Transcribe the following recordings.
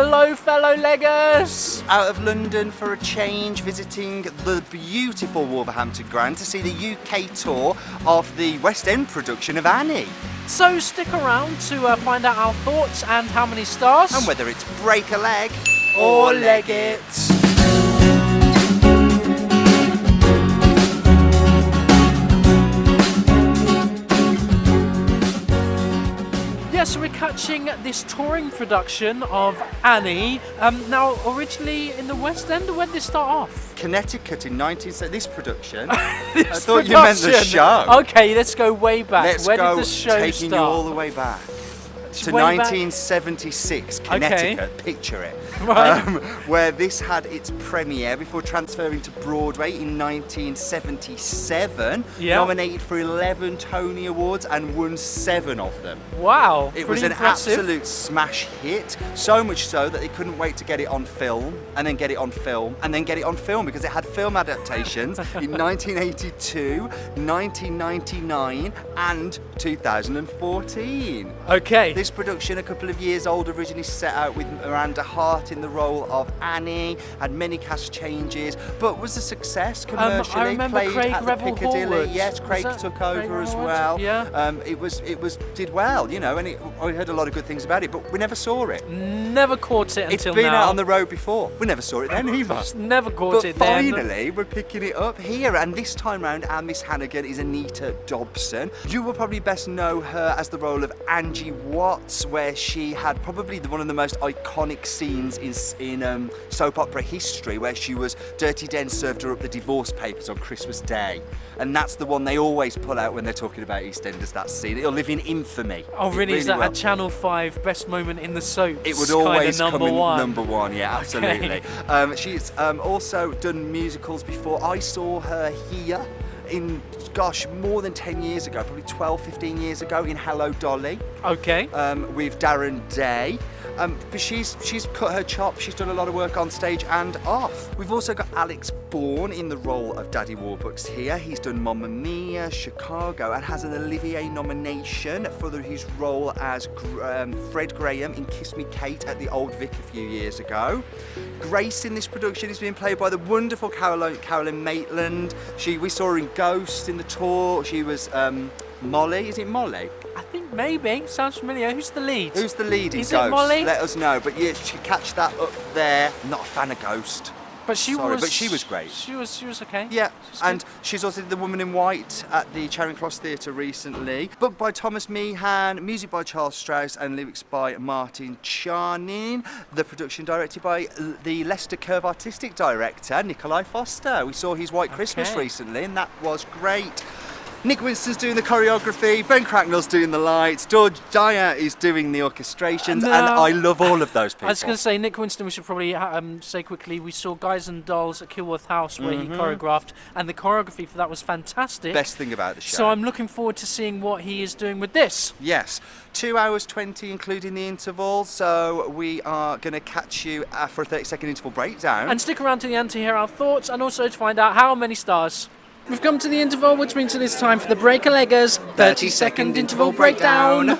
Hello, fellow leggers! Out of London for a change, visiting the beautiful Wolverhampton ground to see the UK tour of the West End production of Annie. So stick around to find out our thoughts and how many stars. And whether it's break a leg or leg it. So we're catching this touring production of Annie. Now, originally in the West End, when did this start off? Connecticut in 1970. This production. This I thought you meant the show. Okay, let's go way back. Let's Where go did the show taking start? you all the way back to Way back? 1976, Connecticut. Okay. Picture it. Right. Where this had its premiere before transferring to Broadway in 1977. Yeah. Nominated for 11 Tony Awards and won 7 of them. Wow. It was an absolute smash hit, so much so that they couldn't wait to get it on film, and then get it on film, and then get it on film, because it had film adaptations in 1982, 1999 and 2014. Okay. This production, a couple of years old, originally set out with Miranda Hart in the role of Annie, had many cast changes, but was a success commercially. I remember Played CRAIG at the REVEL Piccadilly. HORWOOD. Yes, Craig took over as well. Yeah. It was did well, you know, and I heard a lot of good things about it, but we never saw it. Never caught it until now. It's been out on the road before. We never saw it then either. Just never caught it then. But finally, we're picking it up here, and this time round, our Miss Hannigan is Anita Dobson. You will probably best know her as the role of Angie Watts, where she had probably one of the most iconic scenes in soap opera history, where she was Dirty Den served her up the divorce papers on Christmas Day, and that's the one they always pull out when they're talking about EastEnders. That scene, it'll live in infamy. Oh, really? Is that a Channel 5 best moment in the soaps? It would always come in number one. Yeah, absolutely. Okay. She's also done musicals before. I saw her here in, gosh, more than 10 years ago, probably 12, 15 years ago, in Hello Dolly. Okay. With Darren Day. But she's cut her chops. She's done a lot of work on stage and off. We've also got Alex Bourne in the role of Daddy Warbucks here. He's done Mamma Mia, Chicago, and has an Olivier nomination for his role as Fred Graham in Kiss Me Kate at the Old Vic a few years ago. Grace in this production is being played by the wonderful Carolyn Maitland. We saw her in Ghost in the tour. She was Molly. Is it Molly? I think maybe. Sounds familiar. Who's the lead? Who's the lead in Is Ghost? it Molly? Let us know. But you should catch that up there. I'm not a fan of Ghost. But she was great. She was okay. Yeah, and she's also The Woman in White at the Charing Cross Theatre recently. Book by Thomas Meehan, music by Charles Strouse, and lyrics by Martin Charnin. The production directed by the Leicester Curve artistic director, Nikolai Foster. We saw his White Christmas recently, and that was great. Nick Winston's doing the choreography, Ben Cracknell's doing the lights, George Dyer is doing the orchestrations, and I love all of those people. I was going to say, Nick Winston, we should probably say quickly, we saw Guys and Dolls at Kilworth House where he choreographed, and the choreography for that was fantastic. Best thing about the show. So I'm looking forward to seeing what he is doing with this. Yes, 2 hours 20 including the interval, so we are going to catch you for a 30-second interval breakdown. And stick around to the end to hear our thoughts and also to find out how many stars. We've come to the interval, which means it is time for the Break-a-Leggers 30-second interval breakdown.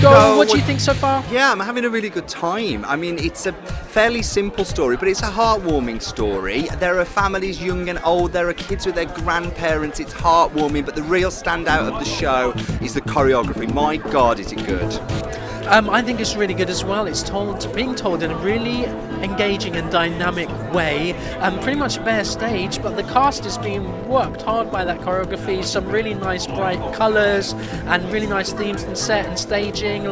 Go, what do you think so far? Yeah, I'm having a really good time. I mean, it's a fairly simple story, but it's a heartwarming story. There are families young and old, there are kids with their grandparents, it's heartwarming, but the real standout of the show is the choreography. My God, is it good. I think it's really good as well. It's being told in a really engaging and dynamic way. Pretty much a bare stage, but the cast is being worked hard by that choreography. Some really nice bright colours and really nice themes and set and staging.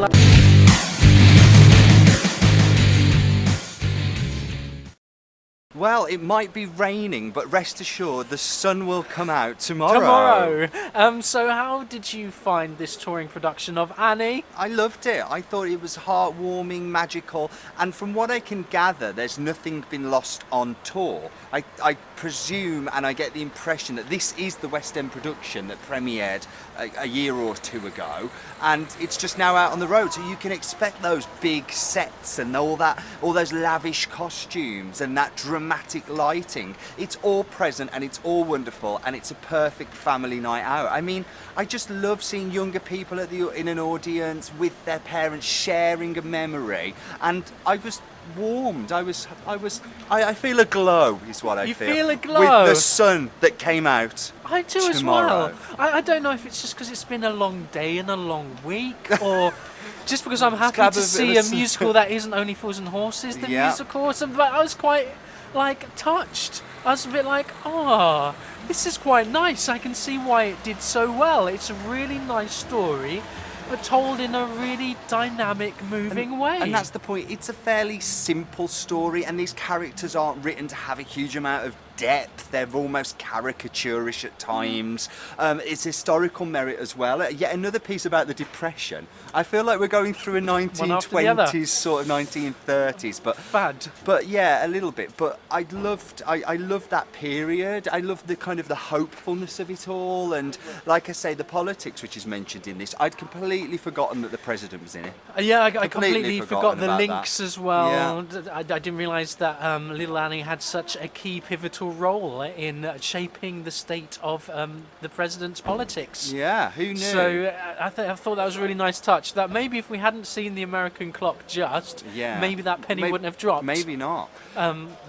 Well, it might be raining, but rest assured the sun will come out tomorrow. So how did you find this touring production of Annie? I loved it. I thought it was heartwarming, magical, and from what I can gather, there's nothing been lost on tour. I presume, and I get the impression that this is the West End production that premiered a year or two ago, and it's just now out on the road, so you can expect those big sets and all those lavish costumes and that dramatic dramatic lighting. It's all present and it's all wonderful, and it's a perfect family night out. I mean, I just love seeing younger people in an audience with their parents sharing a memory, and I was warmed. I feel a glow, is what I feel. You feel a glow? With the sun that came out. I do tomorrow. as well. I don't know if it's just because it's been a long day and a long week, or just because I'm happy to see a musical that isn't only Fools and Horses, the musical. But I was quite, touched. I was a bit like, this is quite nice. I can see why it did so well. It's a really nice story, but told in a really dynamic, moving way. And that's the point. It's a fairly simple story, and these characters aren't written to have a huge amount of depth. They're almost caricaturish at times. It's historical merit as well. Yet another piece about the Depression. I feel like we're going through a 1920s sort of 1930s, but fad. But yeah, a little bit. But I loved that period. I loved the kind of the hopefulness of it all, and like I say, the politics which is mentioned in this. I'd completely forgotten that the president was in it. Yeah, I completely forgot the links as well. Yeah. I didn't realise that Little Annie had such a key pivotal role in shaping the state of the president's politics. Yeah, who knew? So I thought that was a really nice touch. That maybe if we hadn't seen the American clock maybe that penny wouldn't have dropped. Maybe not.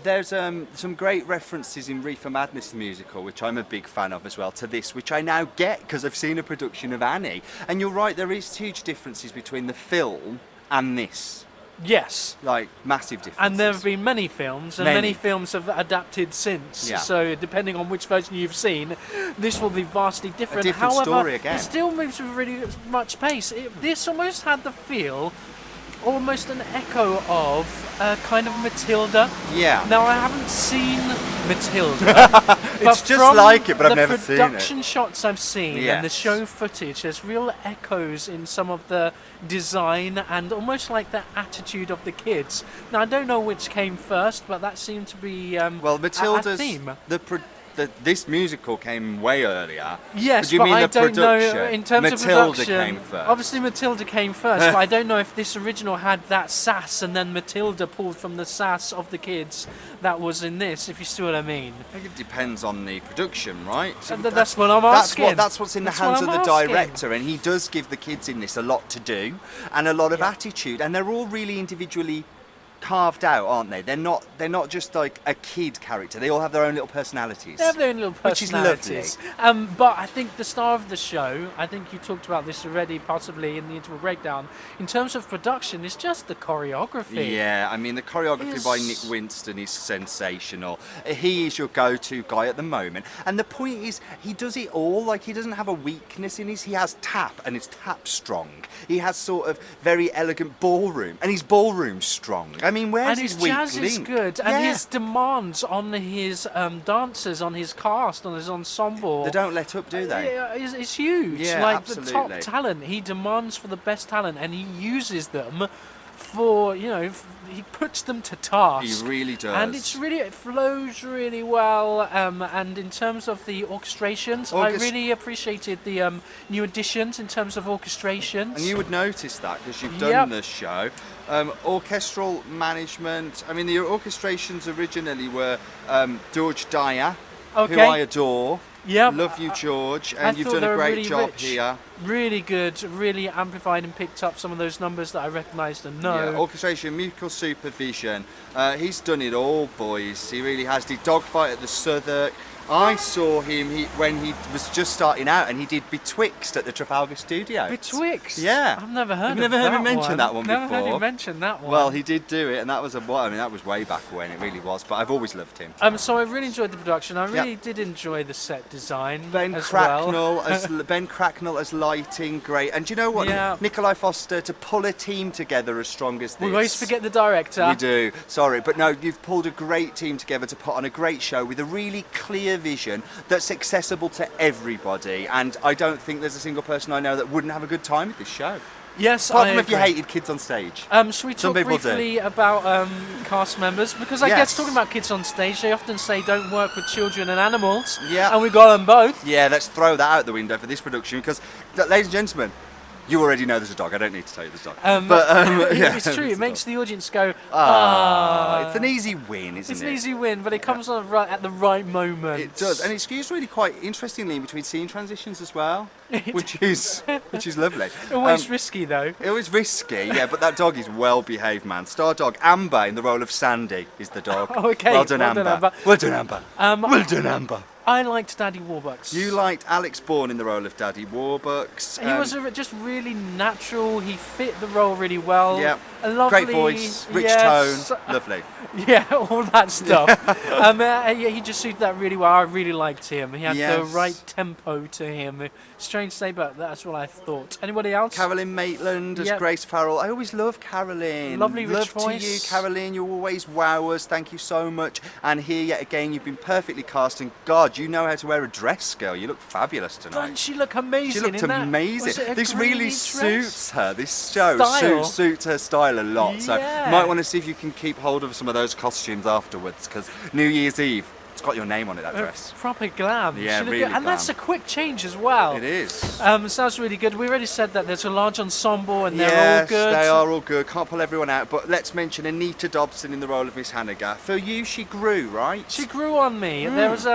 There's some great references in Reefer Madness the musical, which I'm a big fan of as well, to this, which I now get because I've seen a production of Annie. And you're right, there is huge differences between the film and this. Yes. Massive differences. And there have been many films, and many films have adapted since. Yeah. So depending on which version you've seen, this will be vastly different. A different However, story again. It still moves with really much pace. This almost had the feel, almost an echo of kind of Matilda. Yeah. Now, I haven't seen Matilda. It's just like it, but I've never seen it. The production shots I've seen Yes. and the show footage, there's real echoes in some of the design and almost like the attitude of the kids. Now, I don't know which came first, but that seemed to be Matilda's a theme. This musical came way earlier. Yes, but but I don't know in terms of Matilda production. came first. Obviously, Matilda came first, but I don't know if this original had that sass, and then Matilda pulled from the sass of the kids that was in this. If you see what I mean. I think it depends on the production, right? So that's what I'm asking. That's what's in the hands of the director, and he does give the kids in this a lot to do and a lot of attitude, and they're all really individually carved out, aren't they? They're not just like a kid character. They all have their own little personalities. They have their own little personalities. Which is lovely. But I think the star of the show, I think you talked about this already, possibly in the interval breakdown, in terms of production, is just the choreography. Yeah, I mean, the choreography by Nick Winston is sensational. He is your go-to guy at the moment. And the point is, he does it all. Like, he doesn't have a weakness in his. He has tap, and his tap strong. He has sort of very elegant ballroom, and his ballroom's strong. I mean, where's his weak jazz link? is good, and his demands on his dancers, on his cast, on his ensemble. They don't let up, do they? It's huge. Yeah, like absolutely. the top talent, he demands for the best talent, and he uses them for, he puts them to task. He really does. And it flows really well. And in terms of the orchestrations, I really appreciated the new additions in terms of orchestrations. And you would notice that because you've done the show. Orchestral management. I mean, the orchestrations originally were George Dyer, who I adore. Yeah, love you, George, and you've done a great job here. Really good, really amplified and picked up some of those numbers that I recognised and know. Yeah, orchestration, musical supervision. He's done it all, boys. He really has. Did Dogfight at the Southwark. I saw him when he was just starting out, and he did Betwixt at the Trafalgar Studio. Betwixt? Yeah. I've never heard of that. You've never heard him mention that one before? Never heard him mention that one. Well, he did do it, and that was that was way back when, it really was, but I've always loved him. So I really enjoyed the production. I really did enjoy the set design Ben Cracknell as lighting, great. And do you know what? Yeah. Nikolai Foster, to pull a team together as strong as this. We always forget the director. We do. Sorry, but no, you've pulled a great team together to put on a great show with a really clear vision that's accessible to everybody, and I don't think there's a single person I know that wouldn't have a good time with this show. Yes, apart from if you hated kids on stage. Should we talk briefly about cast members? Because I guess talking about kids on stage, they often say don't work with children and animals. Yeah. And we got them both. Yeah, let's throw that out the window for this production because, ladies and gentlemen, You already know there's a dog. I don't need to tell you there's a dog. Yeah, it's true. It makes the audience go, ah. It's an easy win, isn't it? It's an easy win, but it comes on right at the right moment. It does, and it's used really quite interestingly in between scene transitions as well, which is lovely. Always risky though. It was risky, yeah, but that dog is well behaved, man. Star dog Amber in the role of Sandy is the dog. Oh, okay. Well done, Amber. Well done, Amber. Well done, Amber. I liked Daddy Warbucks. You liked Alex Bourne in the role of Daddy Warbucks. He was just really natural. He fit the role really well. Yeah. A lovely, great voice, rich yes. tone, lovely. Yeah, all that stuff. He just suited that really well. I really liked him. He had the right tempo to him. Strange to say, but that's what I thought. Anybody else? Carolyn Maitland as Grace Farrell. I always love Carolyn. Lovely rich voice. Love to you, Carolyn. You always wow us. Thank you so much. And here yet again, you've been perfectly cast. And God, you know how to wear a dress, girl. You look fabulous tonight. Doesn't she look amazing? She looked amazing. This really suits her. This show suits her style a lot. Yeah. So you might want to see if you can keep hold of some of those costumes afterwards, because New Year's Eve, it's got your name on it, that dress. Proper glam. Yeah, really good. glam. And that's a quick change as well. It is. Sounds really good. We already said that there's a large ensemble and they're all good. Yes, they are all good. Can't pull everyone out, but let's mention Anita Dobson in the role of Miss Hannigan. For you, she grew, right? She grew on me. There was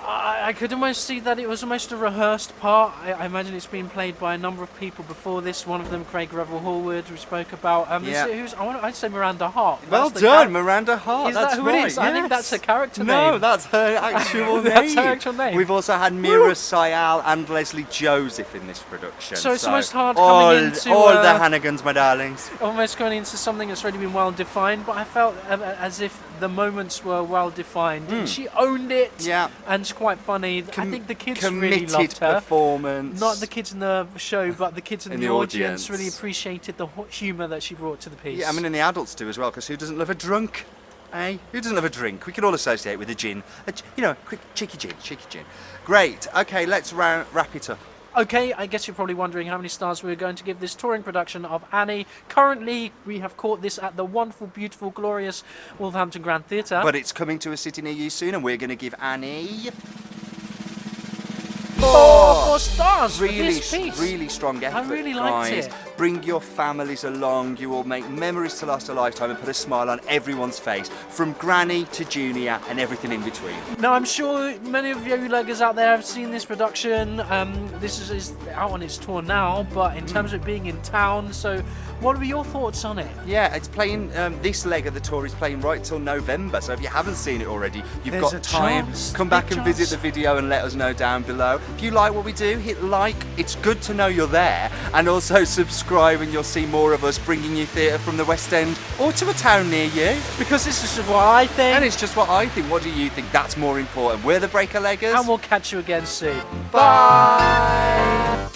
I could almost see that it was almost a rehearsed part. I imagine it's been played by a number of people before this. One of them, CRAIG REVEL HORWOOD, we spoke about. I'd say Miranda Hart. Well done, Miranda Hart. That's who right. it is? I think that's her character name. No, that's her actual name. That's her actual name. We've also had Mira Sayal and Lesley Joseph in this production. So it's almost hard coming into... All the Hannigans, my darlings. Almost going into something that's already been well defined, but I felt as if the moments were well defined. And she owned it. Yeah. And it's quite funny. I think the kids really committed loved her. Performance. Not the kids in the show, but the kids in the audience really appreciated the humour that she brought to the piece. Yeah, I mean, and the adults do as well, because who doesn't love a drunk? Eh? Who doesn't love a drink? We can all associate with a gin. A quick cheeky gin. Great. Okay, let's wrap it up. Okay, I guess you're probably wondering how many stars we're going to give this touring production of Annie. Currently, we have caught this at the wonderful, beautiful, glorious Wolverhampton Grand Theatre. But it's coming to a city near you soon, and we're going to give Annie... 4 stars for really, this piece. Really strong effort, I really liked it. Bring your families along. You will make memories to last a lifetime and put a smile on everyone's face, from granny to junior and everything in between. Now, I'm sure many of you leggers out there have seen this production. This is out on its tour now, but in terms of it being in town, so what were your thoughts on it? Yeah, it's playing, this leg of the tour is playing right till November, so if you haven't seen it already, you've got time. Come back and visit the video and let us know down below. If you like what we do, hit like. It's good to know you're there, and also subscribe and you'll see more of us bringing you theatre from the West End or to a town near you. Because this is what I think. And it's just what I think. What do you think? That's more important. We're the Breaker Leggers. And we'll catch you again soon. Bye!